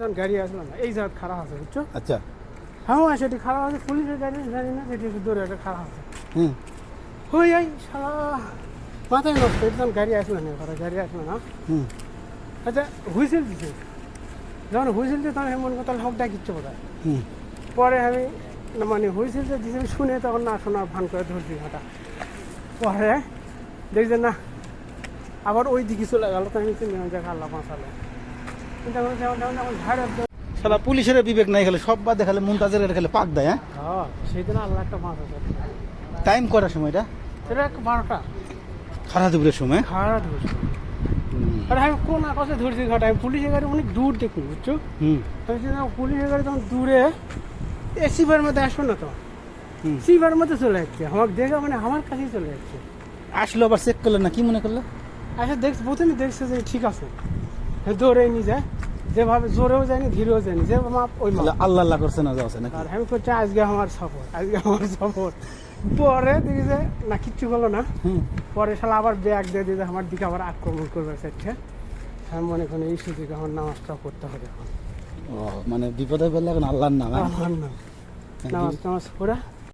যখন গাড়ি আসলো না এই জায়গা খারাপ আছে বুঝছো? আচ্ছা। হ্যাঁ সেটি খারাপ আছে, পুলিশের গাড়ি জানি না সেটি দূরে একটা খারাপ আছে। হুম। হই যাই সারা মাথায় নষ্ট, যখন গাড়ি আসলো না ঘরে গাড়ি আসলো না। হুম। আচ্ছা হুইসেল দিছে, যখন হুইসেল দিয়ে তখন মনে করতাম হক ডাকিচ্ছে বোধ হয়। হুম। পরে আমি মানে হুইসেলটা দিছে শুনে তখন না শোনার ভান করে ধরছি ঘাটা। পরে দেখছি না আবার ওই দিকে চলে গেল, তো আমি চিনি যে আল্লাহ বাঁচালো। কিন্তু এখন যখন ঝাড়ে শালা পুলিশের বিবেক নাই, খেলে সব বাদে খালে মুনতাজের খেলে পাক দেয়। হ্যাঁ, হ্যাঁ সেই দিন আল্লাহ একটা বাঁচালো। টাইম করার সময়টা সেটা একটা 12টা খারাপ দুপুরের সময়। খারাপ ধরছি। আর আমি কোন আকাশে ধরছি ঘাটা, আমি পুলিশের গাড়ি অনেক দূর দেখি বুঝছো। হুম। আমি চিন্তা পুলিশের গাড়ি তখন দূরে সিভার মধ্যে আসলো না, তো হুম। সিভার মধ্যে চলে যাচ্ছে আমাকে দেখে, মানে আমার কাছেই চলে যাচ্ছে। আসলো আবার চেক করলেন না, কি মনে করলো? আচ্ছা দেখছি প্রথমে দেখছে যে ঠিক আছে, দৌড়ে নিয়ে যায়, যেভাবে জোরেও যায়নি ধীরেও যায়নি, যে মাপ ওই মাপ। আল্লাহ আল্লাহ করছে না যাচ্ছে নাকি? আর আমি করছি আজকে আমার সফর, আজকে আমার সফর। পরে দেখি যে না কিচ্ছু হলো না। হুম। পরে শালা আবার ব্যাগ দিয়ে দিতে আমার দিকে আবার আক্রমণ করবে চাচ্ছে। আমি মনে করি এই সুযোগে আমার নামাজটাও করতে হবে এখন। ও মানে বিপদে পড়লে এখন আল্লাহর নাম। আমার নাম নামাজ টামাজ পড়া